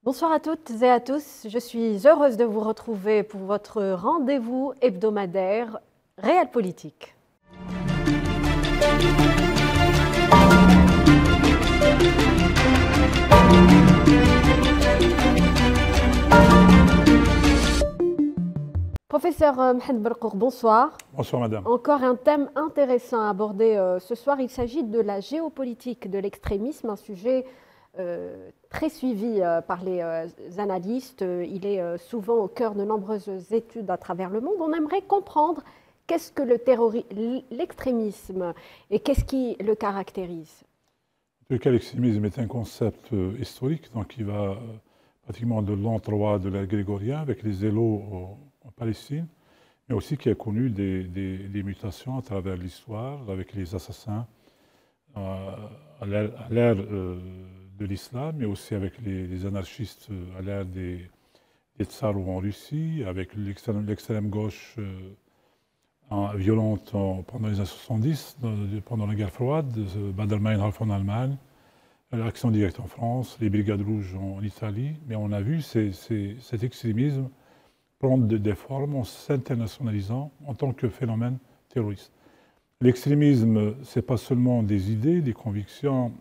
Bonsoir à toutes et à tous, je suis heureuse de vous retrouver pour votre rendez-vous hebdomadaire Réel Politique. Professeur Mohamed Berkour, bonsoir. Bonsoir madame. Encore un thème intéressant à aborder ce soir, il s'agit de la géopolitique de l'extrémisme, un sujet très suivi par les analystes. Il est souvent au cœur de nombreuses études à travers le monde. On aimerait comprendre qu'est-ce que l'extrémisme et qu'est-ce qui le caractérise. En tout cas, l'extrémisme est un concept historique, donc qui va pratiquement de l'an 3 de l'ère grégorien avec les Zélos en Palestine, mais aussi qui a connu des mutations à travers l'histoire avec les assassins à l'ère de l'islam, mais aussi avec les anarchistes à l'ère des tsars en Russie, avec l'extrême gauche violente pendant les années 70, pendant la guerre froide, Baader-Meinhof en Allemagne, l'Action directe en France, les Brigades rouges en Italie. Mais on a vu cet extrémisme prendre des formes en s'internationalisant en tant que phénomène terroriste. L'extrémisme, ce n'est pas seulement des idées, des convictions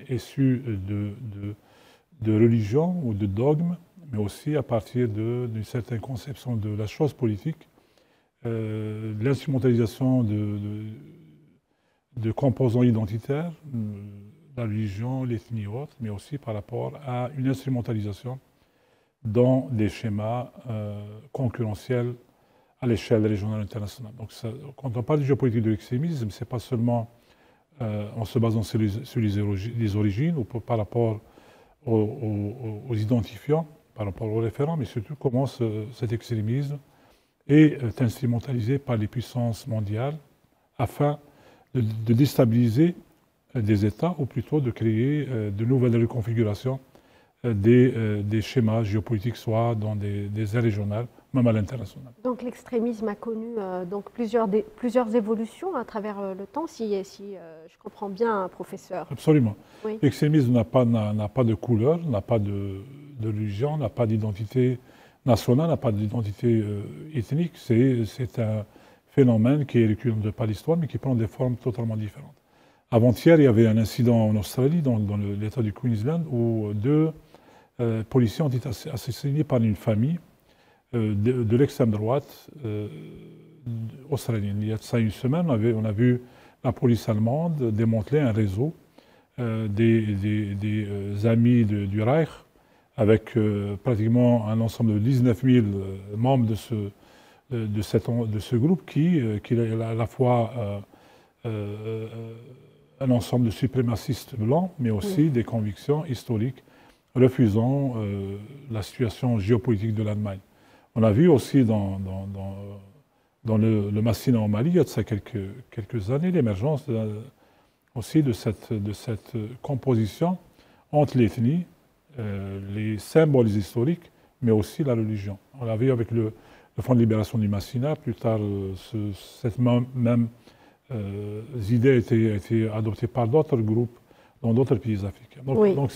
issues de religion ou de dogmes, mais aussi à partir d'une certaine conception de la chose politique, l'instrumentalisation de composants identitaires, la religion, l'ethnie ou autre, mais aussi par rapport à une instrumentalisation dans des schémas concurrentiels à l'échelle régionale et internationale. Donc quand on parle de géopolitique de l'extrémisme, ce n'est pas seulement en se basant sur les origines ou par rapport aux identifiants, par rapport aux référents, mais surtout comment cet extrémisme est instrumentalisé par les puissances mondiales afin de déstabiliser des États, ou plutôt de créer de nouvelles reconfigurations des schémas géopolitiques, soit dans des aires régionales, même à l'international. Donc l'extrémisme a connu plusieurs évolutions à travers le temps, si je comprends bien, professeur. Absolument. Oui. L'extrémisme n'a pas de couleur, n'a pas de religion, n'a pas d'identité nationale, n'a pas d'identité ethnique. C'est un phénomène qui est récurrent par l'histoire, mais qui prend des formes totalement différentes. Avant-hier, il y avait un incident en Australie, dans l'État du Queensland, où deux policiers ont été assassinés par une famille de l'extrême droite australienne. Il y a de ça une semaine, on a vu la police allemande démanteler un réseau des amis du Reich, avec pratiquement un ensemble de 19 000 membres de ce groupe qui est à la fois un ensemble de suprémacistes blancs, mais aussi des convictions historiques refusant la situation géopolitique de l'Allemagne. On a vu aussi dans le Massina en Mali, il y a de ça quelques années, l'émergence aussi de cette composition entre l'ethnie, les symboles historiques, mais aussi la religion. On l'a vu avec le Front de libération du Massina, plus tard cette même idée a été adoptée par d'autres groupes dans d'autres pays africains. Donc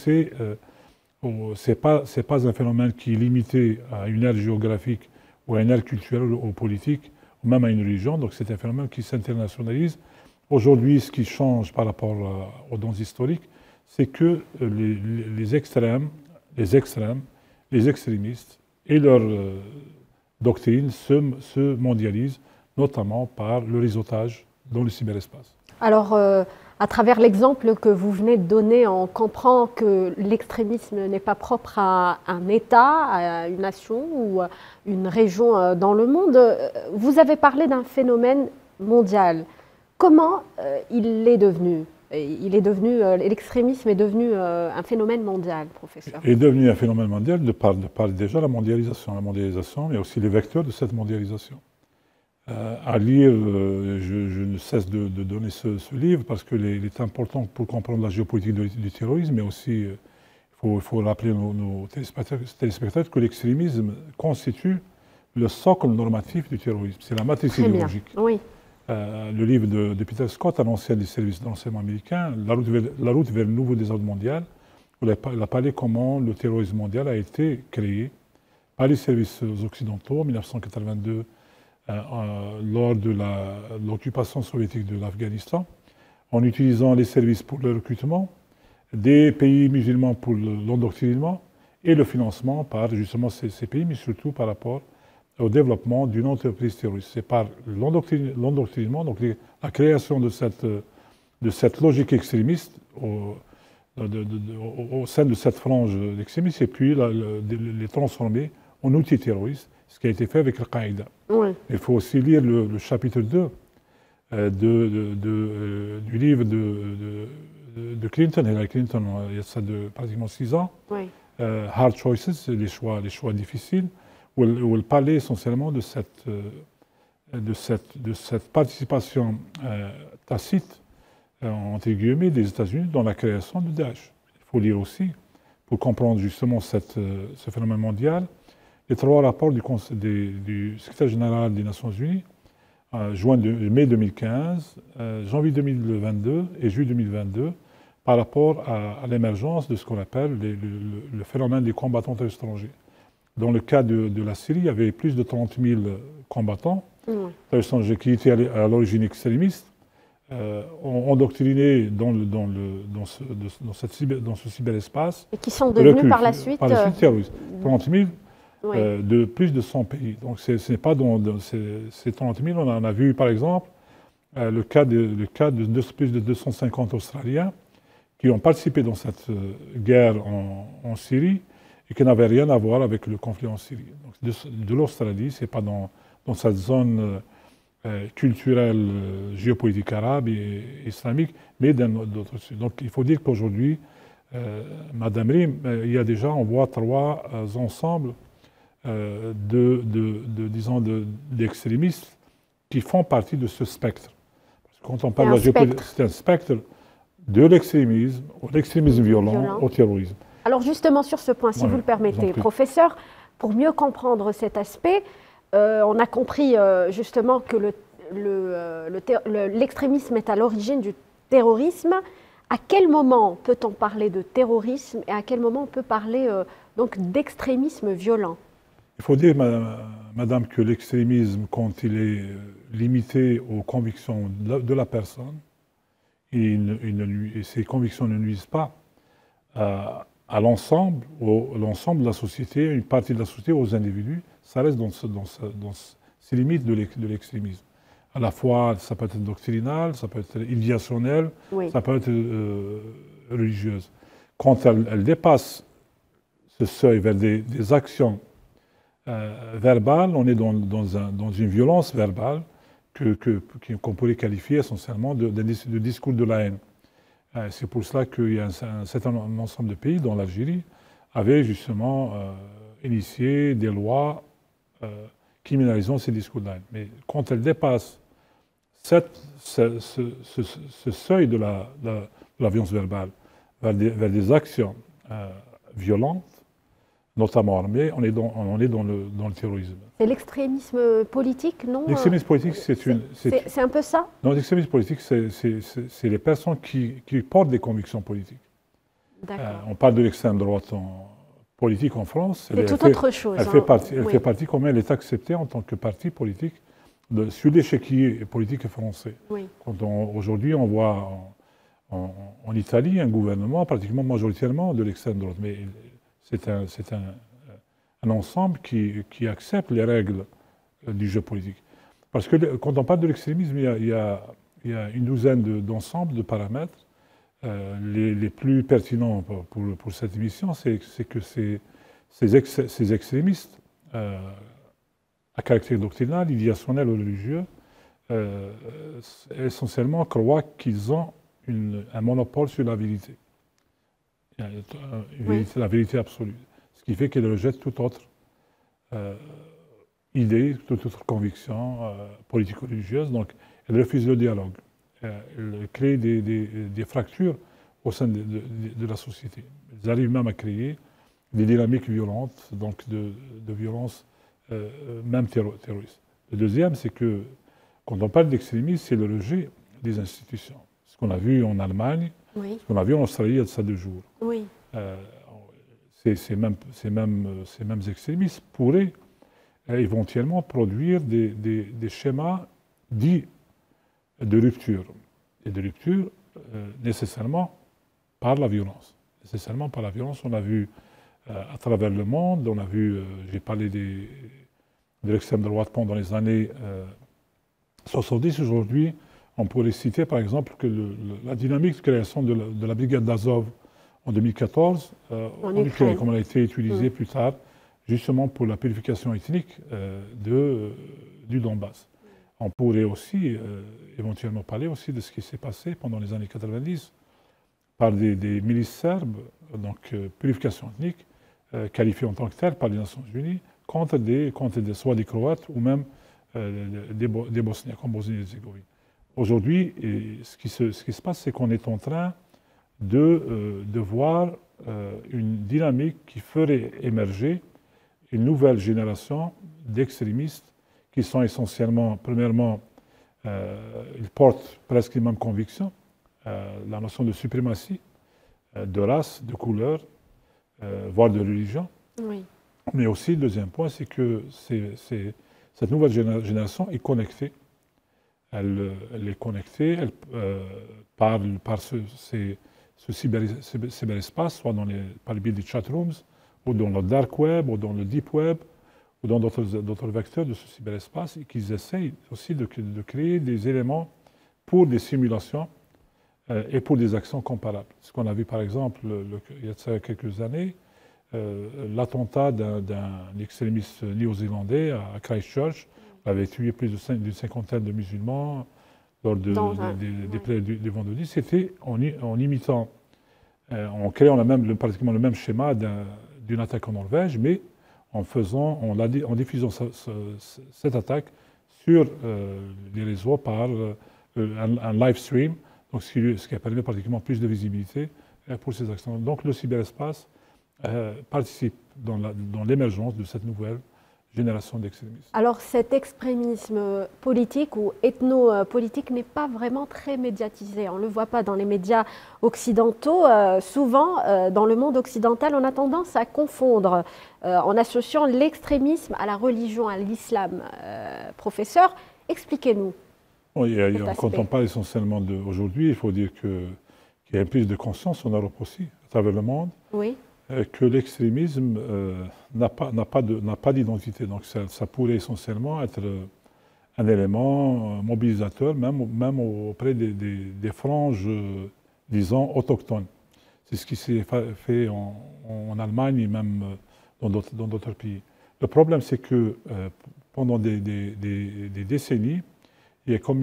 c'est pas un phénomène qui est limité à une aire géographique ou à une aire culturelle ou politique, ou même à une religion. Donc c'est un phénomène qui s'internationalise. Aujourd'hui, ce qui change par rapport aux dons historiques, c'est que les extrémistes et leurs doctrines se mondialisent, notamment par le réseautage dans le cyberespace. Alors, à travers l'exemple que vous venez de donner, on comprend que l'extrémisme n'est pas propre à un État, à une nation ou une région dans le monde. Vous avez parlé d'un phénomène mondial. Comment il est devenu l'extrémisme est devenu un phénomène mondial, professeur? Il est devenu un phénomène mondial de par déjà la mondialisation, mais aussi les vecteurs de cette mondialisation. À lire, je ne cesse de donner ce livre parce qu'il est important pour comprendre la géopolitique du terrorisme, mais aussi il faut rappeler nos téléspectateurs que l'extrémisme constitue le socle normatif du terrorisme. C'est la matrice idéologique. Oui. Le livre de Peter Scott, un ancien des services de renseignement américain, La route vers le nouveau désordre mondial, il a parlé comment le terrorisme mondial a été créé par les services occidentaux en 1982 lors de l'occupation soviétique de l'Afghanistan, en utilisant les services pour le recrutement, des pays musulmans pour l'endoctrinement et le financement par justement ces pays, mais surtout par rapport au développement d'une entreprise terroriste. C'est par l'endoctrinement, donc la création de cette logique extrémiste au sein de cette frange d'extrémistes et puis les transformer en outils terroristes, ce qui a été fait avec Al-Qaïda. Oui. Il faut aussi lire le chapitre 2 du livre de Clinton, Hillary Clinton, il y a ça de pratiquement 6 ans, Oui. Hard Choices, les choix difficiles, où elle parlait essentiellement de cette participation tacite, entre guillemets, des États-Unis dans la création de Daesh. Il faut lire aussi, pour comprendre justement ce phénomène mondial, les 3 rapports du secrétaire général des Nations Unies, mai 2015, janvier 2022 et juillet 2022, par rapport à l'émergence de ce qu'on appelle le phénomène des combattants étrangers. Dans le cas de la Syrie, il y avait plus de 30 000 combattants étrangers qui étaient à l'origine extrémiste, endoctrinés dans ce cyberespace. Et qui sont devenus par la suite terroristes. 30 000 oui. de plus de 100 pays. Donc ce n'est pas dans ces 30 000. On en a vu par exemple le cas de plus de 250 Australiens qui ont participé dans cette guerre en Syrie et qui n'avaient rien à voir avec le conflit en Syrie. Donc, de l'Australie, ce n'est pas dans cette zone culturelle, géopolitique arabe et islamique, mais d'autres. Donc il faut dire qu'aujourd'hui, Madame Rim, il y a déjà, on voit 3 ensembles d'extrémistes qui font partie de ce spectre. Parce que quand on parle de la géopolitique, c'est un spectre de l'extrémisme, violent, au terrorisme. Alors justement sur ce point, si vous le permettez, professeur, pour mieux comprendre cet aspect, on a compris justement que l'extrémisme est à l'origine du terrorisme. À quel moment peut-on parler de terrorisme et à quel moment on peut parler donc d'extrémisme violent? Il faut dire, madame, que l'extrémisme, quand il est limité aux convictions de la personne, et ces convictions ne nuisent pas à l'ensemble de la société, une partie de la société, aux individus, ça reste dans ces limites de l'extrémisme. À la fois, ça peut être doctrinal, ça peut être idéationnel, ça peut être religieuse. Quand elle dépasse ce seuil vers des actions verbales, on est dans une violence verbale qu'on pourrait qualifier essentiellement de discours de la haine. C'est pour cela qu'il y a un certain ensemble de pays, dont l'Algérie, avaient justement initié des lois criminalisant ces discours de la haine. Mais quand elle dépasse ce seuil de la violence verbale vers des actions violentes, notamment armées, on est dans le terrorisme. C'est l'extrémisme politique, non? L'extrémisme politique, c'est un peu ça? Non, l'extrémisme politique, c'est les personnes qui portent des convictions politiques. On parle de l'extrême droite politique en France. C'est tout autre chose. Elle fait partie, comment elle est acceptée en tant que parti politique sur l'échiquier politique français. Oui. Aujourd'hui, on voit en Italie un gouvernement pratiquement majoritairement de l'extrême droite. Mais c'est un ensemble qui accepte les règles du jeu politique. Parce que quand on parle de l'extrémisme, il y a une douzaine d'ensembles de paramètres. Les plus pertinents pour cette émission, c'est que ces extrémistes à caractère doctrinal, idéationnel ou religieux, essentiellement croient qu'ils ont un monopole sur la vérité. La vérité absolue. Ce qui fait qu'ils rejettent toute autre idée, toute autre conviction politico-religieuse. Donc, ils refusent le dialogue. Ils créent des fractures au sein de la société. Ils arrivent même à créer des dynamiques violentes, donc de violence même terroriste. Le deuxième, c'est que quand on parle d'extrémisme, c'est le rejet des institutions. Ce qu'on a vu en Allemagne, ce qu'on a vu en Australie il y a de ça 2 jours. Oui. ces mêmes extrémistes pourraient éventuellement produire des schémas dits de rupture. Et de rupture nécessairement par la violence. Nécessairement par la violence. On a vu à travers le monde, on a vu, j'ai parlé de l'extrême droite pendant les années 70. Aujourd'hui, on pourrait citer par exemple que la dynamique de création de la brigade d'Azov en 2014, en Ukraine, comme elle a été utilisée plus tard, justement pour la purification ethnique du Donbass. On pourrait aussi éventuellement parler aussi de ce qui s'est passé pendant les années 90 par des milices serbes, donc purification ethnique, qualifiée en tant que telle par les Nations Unies, contre soit des Croates ou même des Bosniaques en Bosnie-Herzégovine. Aujourd'hui, ce qui se passe, c'est qu'on est en train de voir une dynamique qui ferait émerger une nouvelle génération d'extrémistes qui sont essentiellement, premièrement, ils portent presque les mêmes convictions, la notion de suprématie, de race, de couleur, voire de religion. Oui. Mais aussi, le deuxième point, c'est que cette nouvelle génération est connectée. Elle est connectée par ce cyberespace, soit par le biais des chatrooms, ou dans le dark web, ou dans le deep web, ou dans d'autres vecteurs de ce cyberespace, et qu'ils essayent aussi de créer des éléments pour des simulations et pour des actions comparables. Ce qu'on a vu par exemple il y a quelques années, l'attentat d'un extrémiste néo-zélandais à Christchurch avait tué plus d'une cinquantaine de musulmans lors des prêts du vendredi. C'était en imitant, en créant pratiquement le même schéma d'une attaque en Norvège, mais en diffusant cette attaque sur les réseaux par un live stream, donc ce qui a permis pratiquement plus de visibilité pour ces actions. Donc le cyberespace participe dans l'émergence de cette nouvelle génération d'extrémistes. Alors cet extrémisme politique ou ethno-politique n'est pas vraiment très médiatisé. On ne le voit pas dans les médias occidentaux. Souvent, dans le monde occidental, on a tendance à confondre en associant l'extrémisme à la religion, à l'islam. Professeur, expliquez-nous. Oui, quand on parle essentiellement d'aujourd'hui, il faut dire qu'il y a une prise de conscience en Europe aussi, à travers le monde. Oui. Que l'extrémisme n'a pas d'identité. Donc ça pourrait essentiellement être un élément mobilisateur, même auprès des franges, disons, autochtones. C'est ce qui s'est fait en Allemagne et même dans d'autres pays. Le problème, c'est que pendant des décennies, il y a comme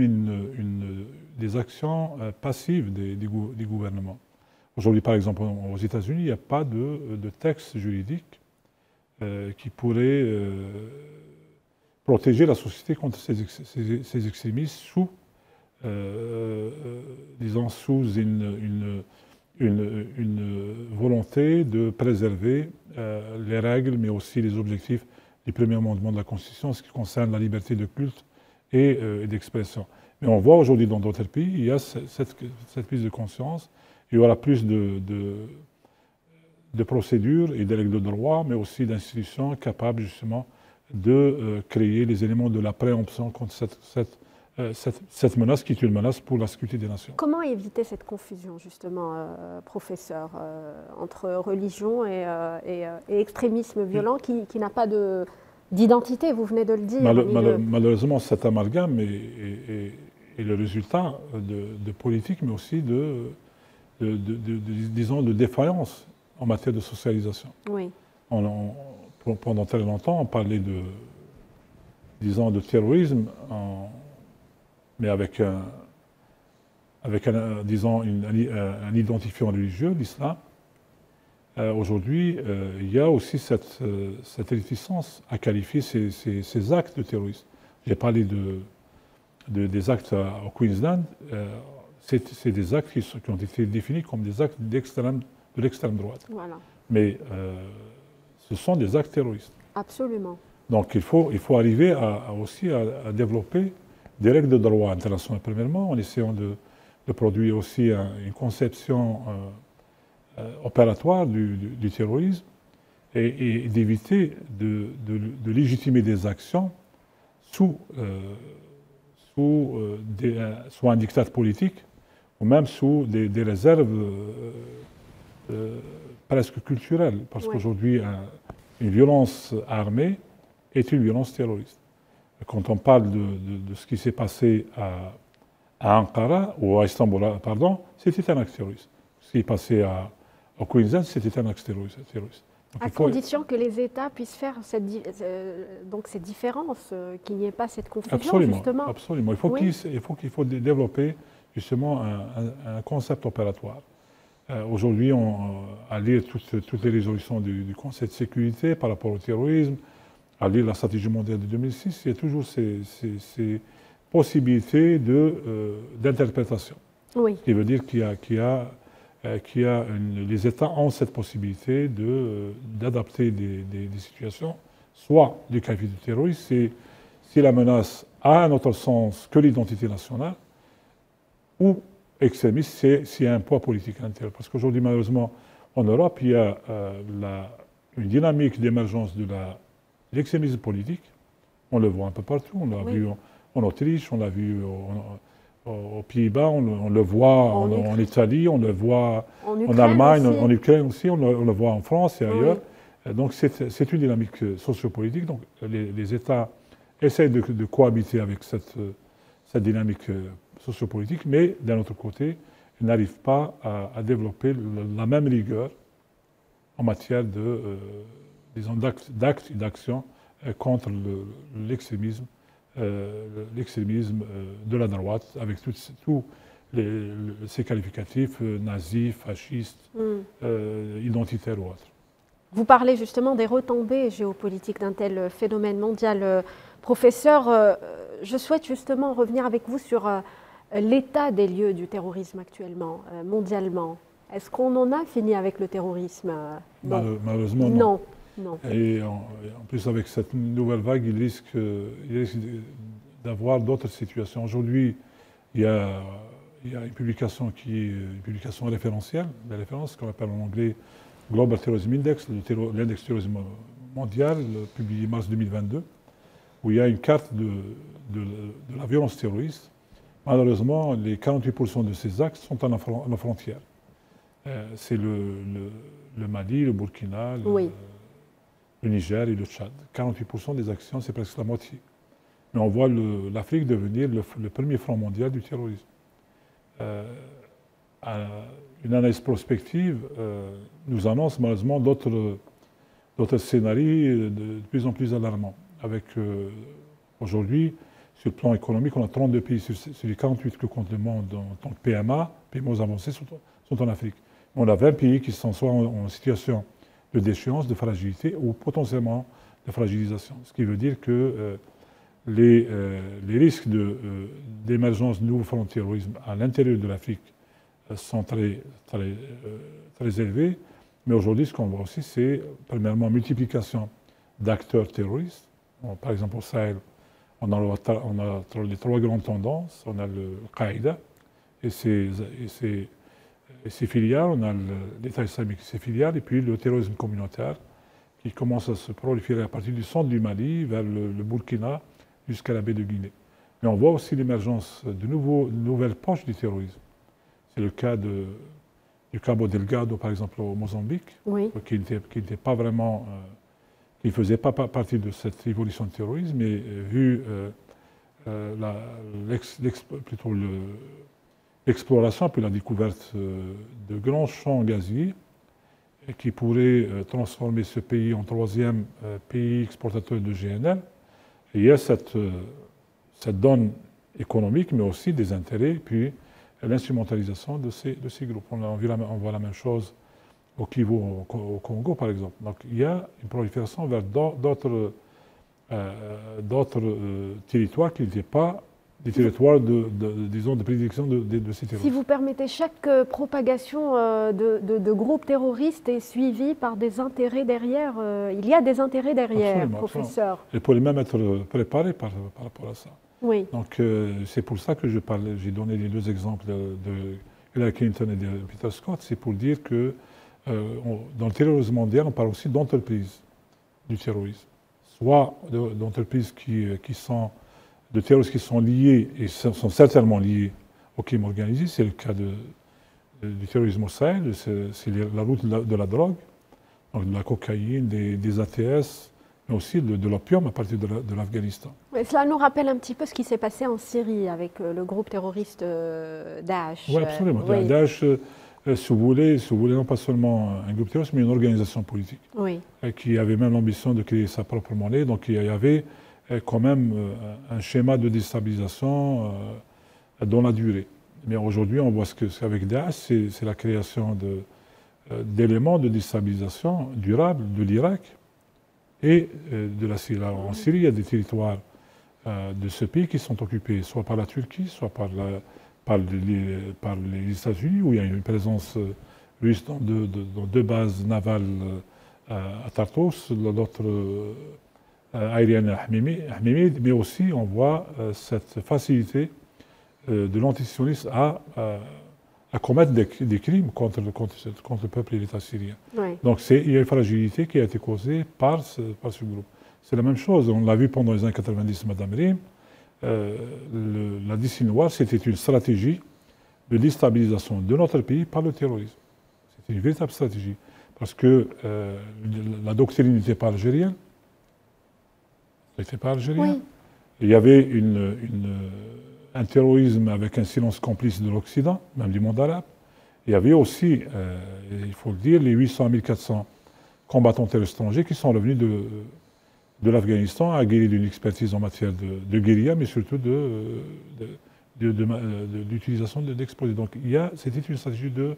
des actions passives des gouvernements. Aujourd'hui, par exemple, aux États-Unis, il n'y a pas de texte juridique qui pourrait protéger la société contre ces extrémistes sous une volonté de préserver les règles, mais aussi les objectifs du premier amendement de la Constitution, ce qui concerne la liberté de culte et d'expression. Mais on voit aujourd'hui dans d'autres pays, il y a cette prise de conscience. Il y aura plus de procédures et de règles de droit, mais aussi d'institutions capables justement de créer les éléments de la préemption contre cette menace qui est une menace pour la sécurité des nations. Comment éviter cette confusion justement, professeur, entre religion et extrémisme violent qui n'a pas d'identité, vous venez de le dire. Malheureusement, cet amalgame est le résultat de politiques, mais aussi disons, de défaillance en matière de socialisation. Oui. Pendant très longtemps, on parlait de terrorisme, mais avec disons, un identifiant religieux, l'islam. Aujourd'hui, il y a aussi cette réticence à qualifier ces actes de terrorisme. J'ai parlé des actes au Queensland. C'est des actes qui ont été définis comme des actes de l'extrême droite. Voilà. Mais ce sont des actes terroristes. Absolument. Donc il faut arriver aussi à développer des règles de droit international, premièrement, en essayant de produire aussi une conception opératoire du terrorisme et d'éviter de légitimer des actions sous soit un diktat politique ou même sous des réserves presque culturelles. Parce Oui. qu'aujourd'hui, une violence armée est une violence terroriste. Quand on parle de ce qui s'est passé à Ankara, ou à Istanbul, pardon, c'était un acte terroriste. Ce qui est passé au Queensland, c'était un acte terroriste. Donc, à condition que les États puissent faire donc ces différences, qu'il n'y ait pas cette confusion, absolument, justement. Absolument. Il faut développer justement un concept opératoire. Aujourd'hui, à lire toutes les résolutions du Conseil de sécurité par rapport au terrorisme, à lire la stratégie mondiale de 2006, il y a toujours ces possibilités d'interprétation. Oui. Ce qui veut dire les États ont cette possibilité d'adapter des situations, soit du qualifié de terroriste, si la menace a un autre sens que l'identité nationale, ou extrémiste, s'il y a un poids politique à l'intérieur. Parce qu'aujourd'hui, malheureusement, en Europe, il y a une dynamique d'émergence de l'extrémisme politique. On le voit un peu partout. On l'a vu en Autriche, on l'a vu aux Pays-Bas, on le voit en Italie, on le voit en Allemagne, en Ukraine aussi, on le voit en France et ailleurs. Oui. Donc c'est une dynamique sociopolitique. Donc les États essayent de cohabiter avec cette dynamique sociopolitique, mais d'un autre côté, ils n'arrivent pas à développer la même rigueur en matière d'actes et d'actions contre l'extrémisme. L'extrémisme de la droite, avec tous ces qualificatifs nazis, fascistes, identitaires ou autres. Vous parlez justement des retombées géopolitiques d'un tel phénomène mondial. Professeur, je souhaite justement revenir avec vous sur l'état des lieux du terrorisme actuellement, mondialement. Est-ce qu'on en a fini avec le terrorisme? Malheureusement, non. Non. Et en plus, avec cette nouvelle vague, il risque d'avoir d'autres situations. Aujourd'hui, il y a une publication qui est une publication référentielle, de référence, qu'on appelle en anglais Global Terrorism Index, l'index terrorisme mondial, publié en mars 2022, où il y a une carte de la violence terroriste. Malheureusement, les 48% de ces actes sont à la frontière. C'est le Mali, le Burkina, le Niger et le Tchad. 48% des actions, c'est presque la moitié. Mais on voit l'Afrique devenir le premier front mondial du terrorisme. Une analyse prospective nous annonce malheureusement d'autres scénarios de plus en plus alarmants. Avec aujourd'hui, sur le plan économique, on a 32 pays sur les 48 que compte le monde en tant que PMA, PMO avancés, sont en Afrique. On a 20 pays qui sont soit en situation de déchéance, de fragilité ou potentiellement de fragilisation. Ce qui veut dire que les risques d'émergence de nouveaux formes de terrorisme à l'intérieur de l'Afrique sont très élevés. Mais aujourd'hui, ce qu'on voit aussi, c'est premièrement multiplication d'acteurs terroristes. Par exemple, au Sahel, on a les trois grandes tendances. On a le Qaïda et ses filiales, on a l'État islamique et ses filiales, et puis le terrorisme communautaire qui commence à se proliférer à partir du centre du Mali vers le Burkina jusqu'à la baie de Guinée. Mais on voit aussi l'émergence de nouvelles poches du terrorisme. C'est le cas du Cabo Delgado, par exemple, au Mozambique, qui n'était pas vraiment, qui ne faisait pas partie de cette révolution de terrorisme, mais vu l'exploration puis la découverte de grands champs gaziers qui pourraient transformer ce pays en troisième pays exportateur de GNL. Et il y a cette donne économique, mais aussi des intérêts, puis l'instrumentalisation de ces groupes. On voit la même chose au Kivu, au Congo, par exemple. Donc il y a une prolifération vers d'autres territoires qui n'étaient pas des territoires de prédilection de ces terroristes. Si vous permettez, chaque propagation de groupes terroristes est suivie par des intérêts derrière. Il y a des intérêts derrière, absolument, professeur. Absolument. Il pourrait même être préparé par rapport à ça. Oui. Donc c'est pour ça que j'ai donné les deux exemples de Hillary Clinton et de Peter Scott. C'est pour dire que dans le terrorisme mondial, on parle aussi d'entreprises du terrorisme. Soit d'entreprises de terroristes qui sont liés, et sont certainement liés au crime organisé, c'est le cas du terrorisme au Sahel, c'est la route de la drogue, donc de la cocaïne, des ATS, mais aussi de l'opium à partir de l'Afghanistan. Cela nous rappelle un petit peu ce qui s'est passé en Syrie avec le groupe terroriste Daesh. Oui, absolument. Daesh, si vous voulez, non pas seulement un groupe terroriste, mais une organisation politique, qui avait même l'ambition de créer sa propre monnaie. Donc il y avait quand même un schéma de déstabilisation dans la durée. Mais aujourd'hui, on voit qu'avec Daesh, c'est la création d'éléments de déstabilisation durable de l'Irak et de la Syrie. Alors, en Syrie, il y a des territoires de ce pays qui sont occupés soit par la Turquie, soit par les États-Unis, où il y a une présence russe dans deux bases navales à Tartos, l'autre aérienne à Hamimi, mais aussi on voit cette facilité de l'antisionisme à commettre des crimes contre le peuple et l'État syrien. Oui. Donc il y a une fragilité qui a été causée par ce groupe. C'est la même chose, on l'a vu pendant les années 90, Madame Rim. La décennie noire, c'était une stratégie de déstabilisation de notre pays par le terrorisme. C'était une véritable stratégie. Parce que la doctrine n'était pas algérienne. Elle n'était pas algérienne. Oui. Il y avait un terrorisme avec un silence complice de l'Occident, même du monde arabe. Il y avait aussi, il faut le dire, les 800 à 1400 combattants terroristes étrangers qui sont revenus de l'Afghanistan à guérir d'une expertise en matière de guérilla, mais surtout d'utilisation d'explosifs. Donc c'était une stratégie de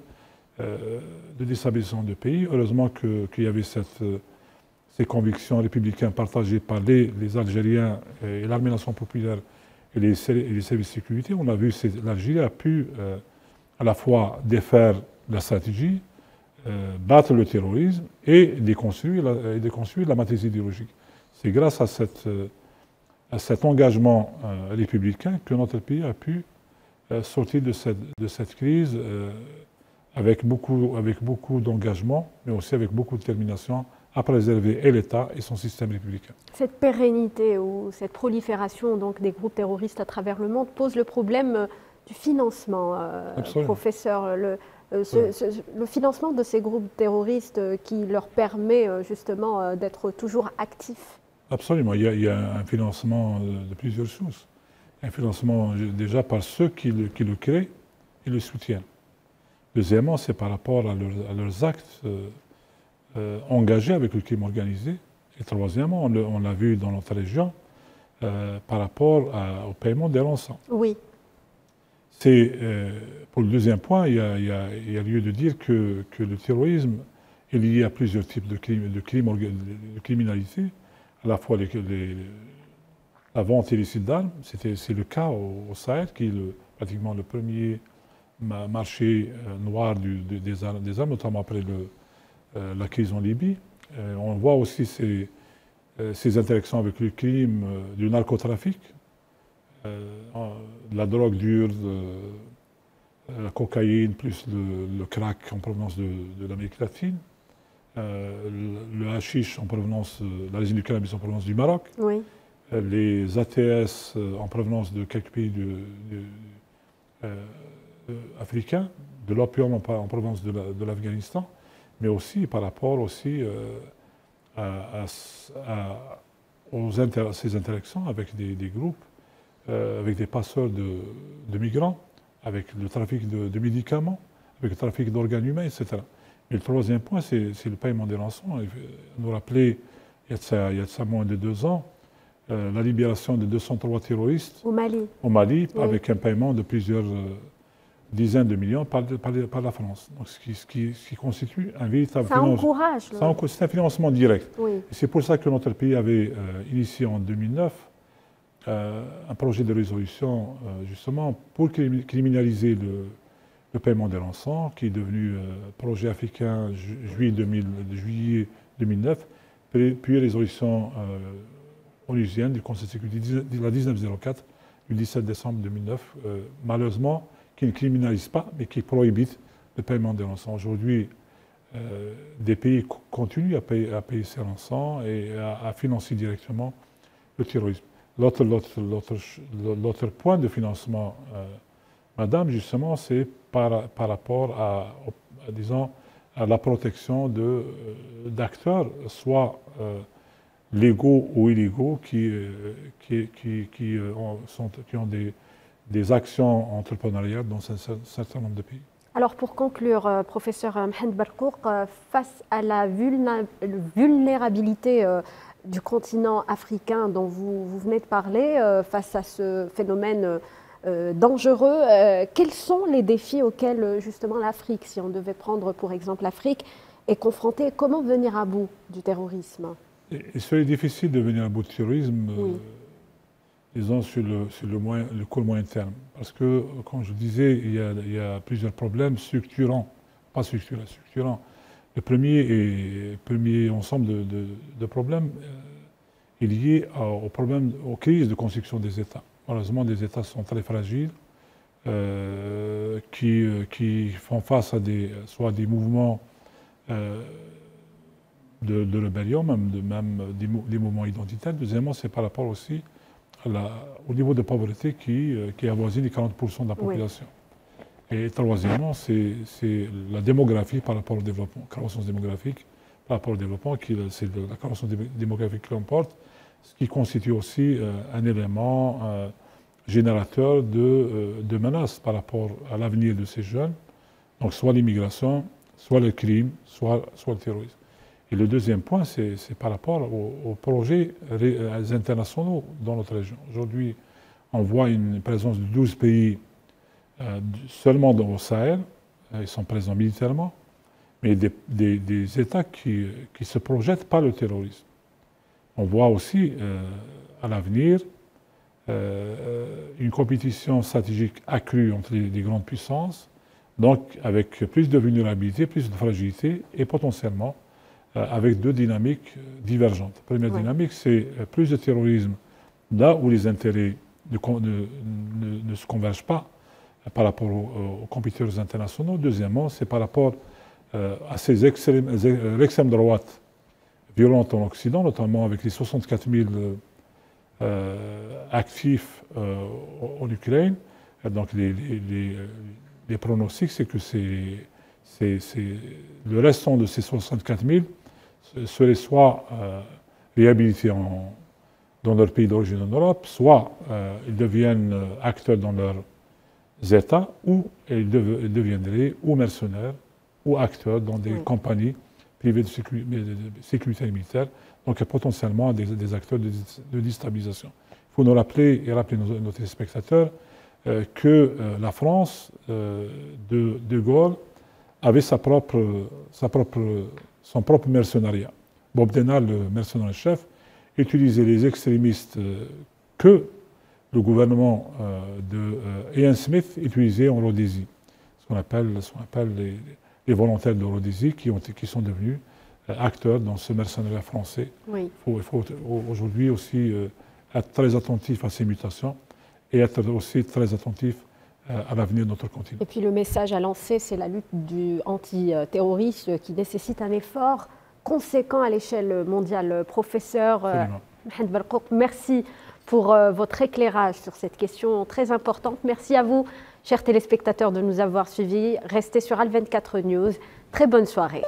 déstabilisation de pays. Heureusement qu'il y avait ces convictions républicaines partagées par les Algériens et l'Armée nationale populaire et les services de sécurité. On a vu que l'Algérie a pu à la fois défaire la stratégie, battre le terrorisme et déconstruire la matrice idéologique. C'est grâce à cet engagement républicain que notre pays a pu sortir de cette crise avec beaucoup d'engagement, mais aussi avec beaucoup de détermination à préserver et l'État et son système républicain. Cette pérennité ou cette prolifération donc, des groupes terroristes à travers le monde pose le problème du financement, professeur. Le financement de ces groupes terroristes qui leur permet justement d'être toujours actifs. Absolument. Il y a un financement de plusieurs sources. Un financement déjà par ceux qui le créent et le soutiennent. Deuxièmement, c'est par rapport à leurs actes engagés avec le crime organisé. Et troisièmement, on l'a vu dans notre région, par rapport au paiement des rançons. Oui. Pour le deuxième point, il y a lieu de dire que le terrorisme est lié à plusieurs types de criminalité, à la fois la vente illicite d'armes, c'est le cas au Sahel, qui est pratiquement le premier marché noir des armes, notamment après la crise en Libye. On voit aussi ces interactions avec le crime du narcotrafic, la drogue dure, la cocaïne, plus le crack en provenance de l'Amérique latine, le hashish en provenance, la résine du cannabis en provenance du Maroc, oui. Les ATS en provenance de quelques pays africains, de l'opium en provenance de l'Afghanistan, mais aussi par rapport aussi à ces interactions avec des groupes, avec des passeurs de migrants, avec le trafic de médicaments, avec le trafic d'organes humains, etc. Et le troisième point, c'est le paiement des rançons. On nous rappelait, il y a de ça moins de 2 ans, la libération de 203 terroristes au Mali, oui. Avec un paiement de plusieurs dizaines de millions par la France. Donc, ce qui constitue un véritable financement. Ça encourage. C'est un financement direct. Oui. Et c'est pour ça que notre pays avait initié en 2009 un projet de résolution justement pour criminaliser le paiement des rançons, qui est devenu projet africain juillet 2009, puis résolution onusienne du Conseil de sécurité, la 1904 du 17 décembre 2009, malheureusement, qui ne criminalise pas, mais qui prohibite le paiement des rançons. Aujourd'hui, des pays continuent à payer ces rançons et à financer directement le terrorisme. L'autre point de financement, madame, justement, c'est par rapport disons, à la protection d'acteurs, soit légaux ou illégaux, qui ont des actions entrepreneuriales dans un certain nombre de pays. Alors pour conclure, professeur Mohamed Barkouk, face à la vulnérabilité du continent africain dont vous venez de parler, face à ce phénomène dangereux, quels sont les défis auxquels justement l'Afrique, si on devait prendre pour exemple l'Afrique, est confrontée? Comment venir à bout du terrorisme? Il serait difficile de venir à bout du terrorisme, oui. Disons, sur le court moyen terme. Parce que, comme je disais, il y a plusieurs problèmes structurants, pas structurants, structurants. Le premier ensemble de problèmes est lié aux crises de construction des États. Malheureusement, les États sont très fragiles, qui font face à soit des mouvements de rébellion, même des mouvements identitaires. Deuxièmement, c'est par rapport aussi au niveau de pauvreté qui avoisine les 40% de la population. Oui. Et troisièmement, c'est la démographie par rapport au développement, croissance démographique par rapport au développement, c'est la croissance démographique qui l'emporte, ce qui constitue aussi un élément générateur de menaces par rapport à l'avenir de ces jeunes, donc soit l'immigration, soit le crime, soit le terrorisme. Et le deuxième point, c'est par rapport aux projets internationaux dans notre région. Aujourd'hui, on voit une présence de 12 pays seulement au Sahel. Ils sont présents militairement, mais des États qui se projettent par le terrorisme. On voit aussi à l'avenir une compétition stratégique accrue entre les grandes puissances, donc avec plus de vulnérabilité, plus de fragilité et potentiellement avec deux dynamiques divergentes. La première dynamique, c'est plus de terrorisme là où les intérêts ne se convergent pas par rapport aux compétiteurs internationaux. Deuxièmement, c'est par rapport à l'extrême droite violente en Occident, notamment avec les 64 000 actifs en Ukraine. Donc les pronostics, c'est que le restant de ces 64 000 seraient soit réhabilités dans leur pays d'origine en Europe, soit ils deviennent acteurs dans leurs États, ou ils deviendraient ou mercenaires ou acteurs dans des compagnies privées de sécurité militaire, donc potentiellement des acteurs de déstabilisation. Il faut nous rappeler et rappeler nos téléspectateurs que la France de Gaulle avait son propre mercenariat. Bob Denard, le mercenaire-chef, utilisait les extrémistes que le gouvernement de Ian Smith utilisait en Rhodésie, ce qu'on appelle les volontaires de Rhodésie qui sont devenus acteurs dans ce mercenariat français. Oui. Il faut aujourd'hui aussi être très attentif à ces mutations et être aussi très attentif à l'avenir de notre continent. Et puis le message à lancer, c'est la lutte antiterroriste qui nécessite un effort conséquent à l'échelle mondiale. Professeur Mohamed Barkouk, merci pour votre éclairage sur cette question très importante. Merci à vous, chers téléspectateurs, de nous avoir suivis. Restez sur Al24 News. Très bonne soirée.